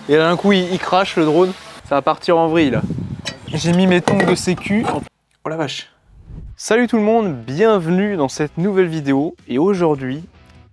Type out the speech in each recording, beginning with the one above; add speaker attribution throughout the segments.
Speaker 1: Et là d'un coup il crache le drone, ça va partir en vrille là. J'ai mis mes tongs de sécu. Oh la vache. Salut tout le monde, bienvenue dans cette nouvelle vidéo. Et aujourd'hui,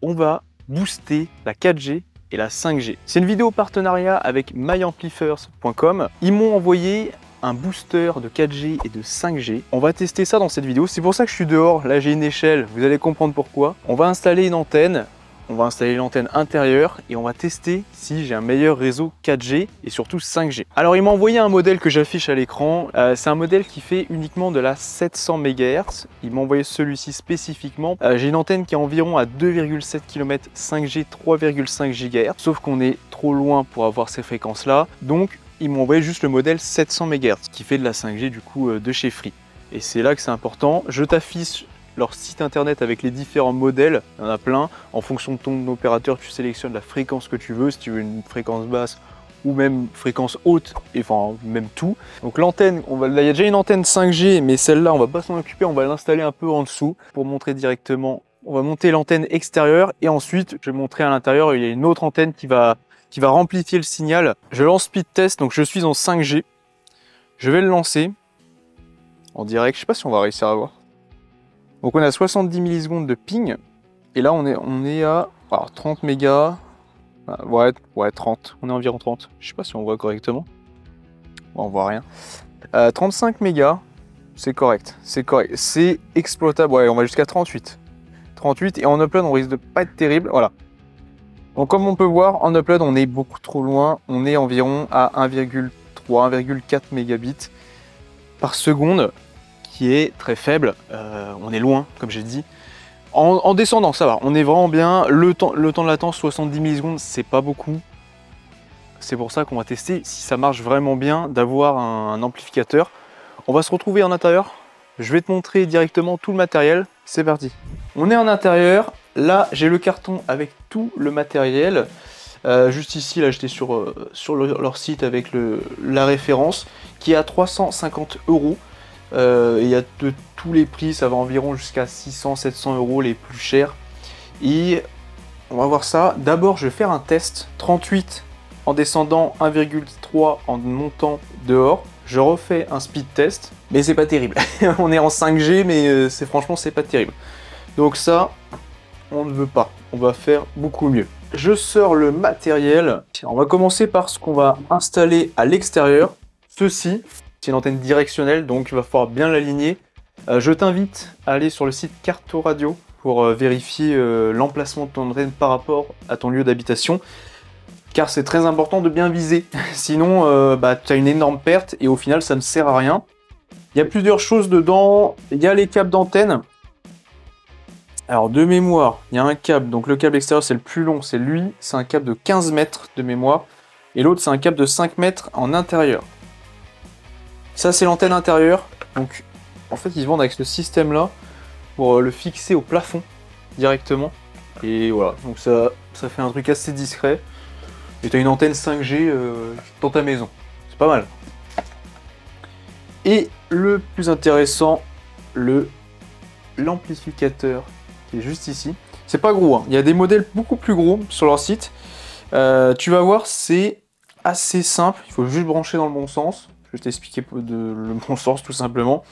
Speaker 1: on va booster la 4G et la 5G. C'est une vidéo partenariat avec myamplifiers.com. Ils m'ont envoyé un booster de 4G et de 5G. On va tester ça dans cette vidéo. C'est pour ça que je suis dehors. Là, j'ai une échelle. Vous allez comprendre pourquoi. On va installer une antenne. On va installer l'antenne intérieure et on va tester si j'ai un meilleur réseau 4G et surtout 5G. Alors il m'a envoyé un modèle que j'affiche à l'écran. C'est un modèle qui fait uniquement de la 700 MHz. Il m'a envoyé celui-ci spécifiquement. J'ai une antenne qui est environ à 2,7 km 5G 3,5 GHz. Sauf qu'on est trop loin pour avoir ces fréquences-là. Donc ils m'ont envoyé juste le modèle 700 MHz qui fait de la 5G du coup de chez Free. Et c'est là que c'est important. Je t'affiche leur site internet avec les différents modèles, il y en a plein. En fonction de ton opérateur, tu sélectionnes la fréquence que tu veux, si tu veux une fréquence basse ou même fréquence haute, et enfin même tout. Donc l'antenne, là il y a déjà une antenne 5G, mais celle-là on va pas s'en occuper, on va l'installer un peu en dessous pour montrer directement. On va monter l'antenne extérieure et ensuite je vais montrer à l'intérieur, il y a une autre antenne qui va amplifier le signal. Je lance speed test, donc je suis en 5G. Je vais le lancer en direct, je sais pas si on va réussir à voir. Donc on a 70 millisecondes de ping, et là on est à 30 mégas, ouais 30, on est environ 30, je sais pas si on voit correctement, bon, on voit rien. 35 mégas, c'est correct, c'est exploitable, ouais on va jusqu'à 38, et en upload on risque de pas être terrible, voilà. Donc comme on peut voir, en upload on est beaucoup trop loin, on est environ à 1,3, 1,4 mégabits par seconde, qui est très faible, on est loin comme j'ai dit. En descendant ça va, on est vraiment bien, le temps de latence 70 millisecondes c'est pas beaucoup. C'est pour ça qu'on va tester si ça marche vraiment bien d'avoir un amplificateur. On va se retrouver en intérieur, je vais te montrer directement tout le matériel, c'est parti. On est en intérieur, là j'ai le carton avec tout le matériel. Juste ici, là j'étais sur leur site avec la référence qui est à 350 €. Il y a de tous les prix, ça va environ jusqu'à 600-700 € les plus chers. Et on va voir ça. D'abord, je vais faire un test 38 en descendant, 1,3 en montant dehors. Je refais un speed test, mais c'est pas terrible. On est en 5G, mais franchement, c'est pas terrible. Donc ça, on ne veut pas. On va faire beaucoup mieux. Je sors le matériel. On va commencer par ce qu'on va installer à l'extérieur. Ceci. C'est une antenne directionnelle, donc il va falloir bien l'aligner. Je t'invite à aller sur le site Carto Radio pour vérifier l'emplacement de ton antenne par rapport à ton lieu d'habitation. Car c'est très important de bien viser, sinon tu as une énorme perte et au final ça ne sert à rien. Il y a plusieurs choses dedans, il y a les câbles d'antenne. Alors de mémoire, il y a un câble, donc le câble extérieur c'est le plus long, c'est lui, c'est un câble de 15 mètres de mémoire. Et l'autre c'est un câble de 5 mètres en intérieur. Ça c'est l'antenne intérieure, donc en fait ils vendent avec ce système là pour le fixer au plafond directement. Et voilà, donc ça fait un truc assez discret. Et tu as une antenne 5G dans ta maison, c'est pas mal. Et le plus intéressant, l'amplificateur qui est juste ici. C'est pas gros, hein. Il y a des modèles beaucoup plus gros sur leur site. Tu vas voir, c'est assez simple, il faut juste brancher dans le bon sens. Je vais t'expliquer le bon sens tout simplement.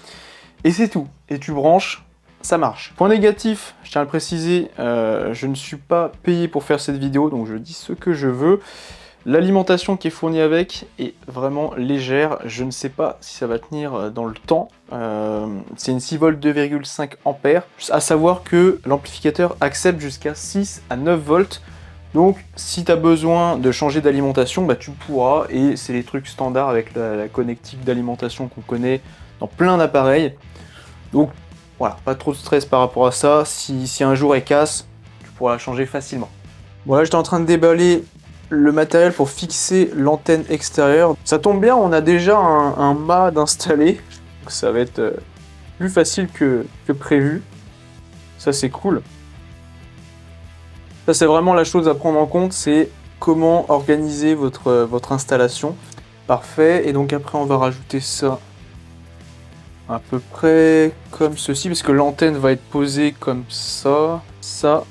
Speaker 1: Et c'est tout. Et tu branches, ça marche. Point négatif, je tiens à le préciser, je ne suis pas payé pour faire cette vidéo, donc je dis ce que je veux. L'alimentation qui est fournie avec est vraiment légère. Je ne sais pas si ça va tenir dans le temps. C'est une 6 volts 2,5 ampères. À savoir que l'amplificateur accepte jusqu'à 6 à 9 volts. Donc si tu as besoin de changer d'alimentation, tu pourras, et c'est les trucs standards avec la connectique d'alimentation qu'on connaît dans plein d'appareils. Donc voilà, pas trop de stress par rapport à ça, si un jour elle casse, tu pourras la changer facilement. Voilà, j'étais en train de déballer le matériel pour fixer l'antenne extérieure. Ça tombe bien, on a déjà un mât d'installer, donc ça va être plus facile que prévu. Ça c'est cool. Ça c'est vraiment la chose à prendre en compte, c'est comment organiser votre installation. Parfait, et donc après on va rajouter ça à peu près comme ceci, parce que l'antenne va être posée comme ça, ça,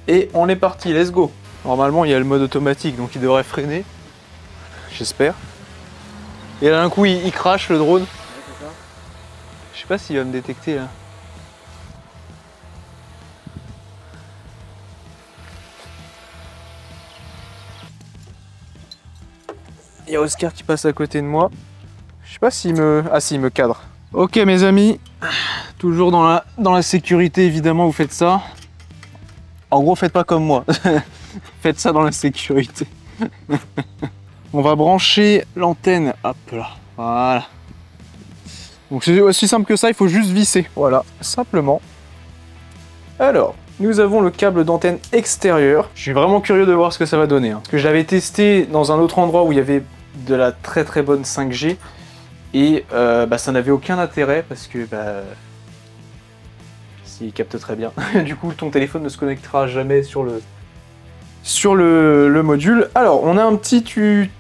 Speaker 1: et on est parti, let's go. Normalement, il y a le mode automatique, donc il devrait freiner. J'espère. Et là, d'un coup, il crache le drone. Je sais pas s'il va me détecter là. Il y a Oscar qui passe à côté de moi. Je sais pas s'il me... Ah si, il me cadre. Ok mes amis, toujours dans la sécurité évidemment, vous faites ça. En gros, faites pas comme moi. Faites ça dans la sécurité. On va brancher l'antenne. Hop là, voilà. Donc c'est aussi simple que ça, il faut juste visser. Voilà, simplement. Alors, nous avons le câble d'antenne extérieur. Je suis vraiment curieux de voir ce que ça va donner. Parce que je l'avais testé dans un autre endroit où il y avait de la très bonne 5G. Et ça n'avait aucun intérêt parce que s'il capte très bien. Du coup, ton téléphone ne se connectera jamais sur le module. Alors, on a un petit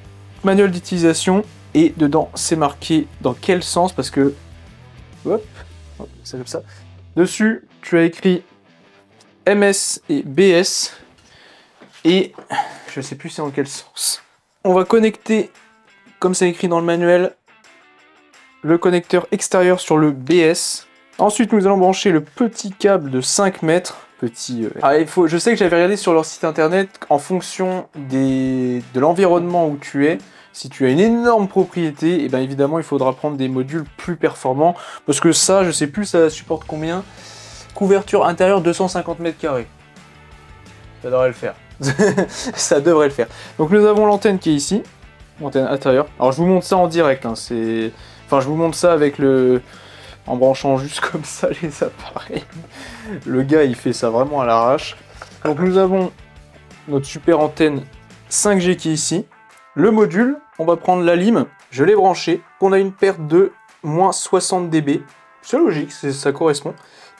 Speaker 1: manuel d'utilisation et dedans, c'est marqué dans quel sens parce que... Hop, c'est comme ça. Dessus, tu as écrit MS et BS et je sais plus c'est dans quel sens. On va connecter, comme c'est écrit dans le manuel, le connecteur extérieur sur le BS. Ensuite, nous allons brancher le petit câble de 5 mètres. Je sais que j'avais regardé sur leur site internet, en fonction de l'environnement où tu es, si tu as une énorme propriété, et bien évidemment, il faudra prendre des modules plus performants. Parce que ça, je sais plus, ça supporte combien. Couverture intérieure 250 mètres carrés. Ça devrait le faire. Ça devrait le faire. Donc nous avons l'antenne qui est ici. Antenne intérieure. Alors je vous montre ça en direct. Hein. Enfin, je vous montre ça avec en branchant juste comme ça les appareils. Le gars, il fait ça vraiment à l'arrache. Donc nous avons notre super antenne 5G qui est ici. Le module, on va prendre la lime. Je l'ai branché. On a une perte de moins 60 dB. C'est logique, ça correspond.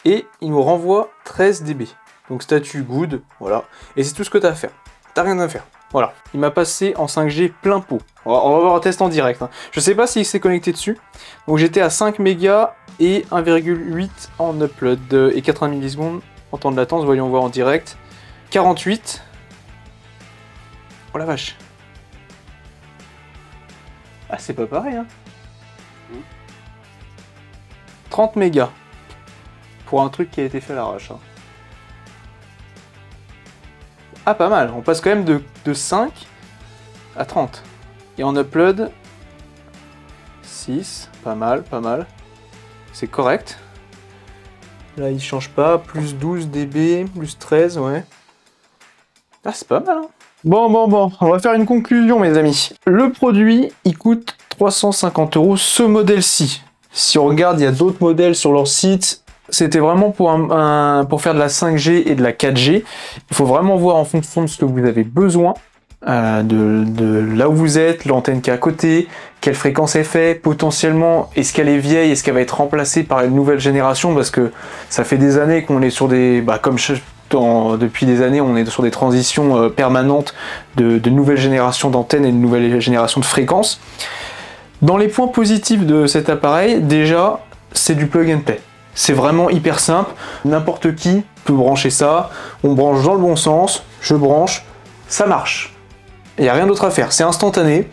Speaker 1: Et il nous renvoie 13 dB. Donc statut good, voilà. Et c'est tout ce que tu as à faire. T'as rien à faire. Voilà. Il m'a passé en 5G plein pot. On va voir un test en direct. Hein. Je sais pas s'il s'est connecté dessus. Donc j'étais à 5 mégas et 1,8 en upload et 80 millisecondes en temps de latence. Voyons voir en direct. 48. Oh la vache. Ah c'est pas pareil hein. 30 mégas. Pour un truc qui a été fait à l'arrache. Hein. Ah, pas mal. On passe quand même de 5 à 30. Et en upload, 6. Pas mal, pas mal. C'est correct. Là, il change pas. Plus 12 dB, plus 13, ouais. Ah, c'est pas mal, hein. Bon. On va faire une conclusion, mes amis. Le produit, il coûte 350 €, ce modèle-ci. Si on regarde, il y a d'autres modèles sur leur site. C'était vraiment pour faire de la 5G et de la 4G. Il faut vraiment voir en fonction de ce que vous avez besoin, de là où vous êtes, l'antenne qui est à côté, quelle fréquence elle fait, potentiellement, est-ce qu'elle est vieille, est-ce qu'elle va être remplacée par une nouvelle génération, parce que ça fait des années qu'on est sur des... depuis des années, on est sur des transitions permanentes de nouvelles générations d'antennes et de nouvelles générations de fréquences. Dans les points positifs de cet appareil, déjà, c'est du plug and play. C'est vraiment hyper simple, n'importe qui peut brancher ça, on branche dans le bon sens, je branche, ça marche. Il n'y a rien d'autre à faire, c'est instantané,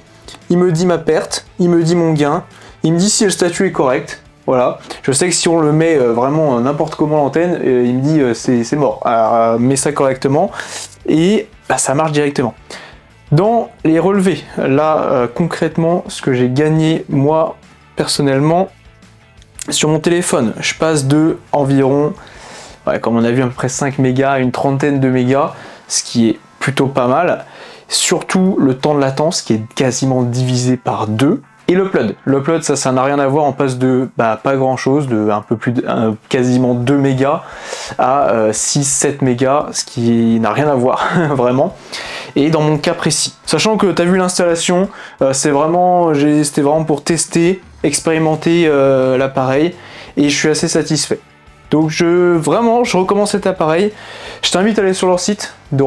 Speaker 1: il me dit ma perte, il me dit mon gain, il me dit si le statut est correct, voilà. Je sais que si on le met vraiment n'importe comment l'antenne, il me dit c'est mort, alors mets ça correctement, et ça marche directement. Dans les relevés, là concrètement, ce que j'ai gagné moi personnellement, sur mon téléphone, je passe de environ, comme on a vu, à peu près 5 mégas à une trentaine de mégas, ce qui est plutôt pas mal. Surtout le temps de latence qui est quasiment divisé par 2. Et l'upload. L'upload, ça n'a rien à voir, on passe de pas grand chose, de un peu plus de quasiment 2 mégas à 6-7 mégas, ce qui n'a rien à voir, vraiment. Et dans mon cas précis. Sachant que tu as vu l'installation, c'était vraiment pour tester, expérimenter l'appareil, et je suis assez satisfait. Donc je recommande cet appareil. Je t'invite à aller sur leur site, de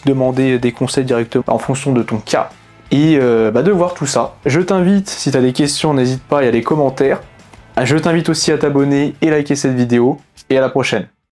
Speaker 1: demander des conseils directement en fonction de ton cas. Et de voir tout ça. Je t'invite, si tu as des questions, n'hésite pas, il y a les commentaires. Je t'invite aussi à t'abonner et liker cette vidéo. Et à la prochaine.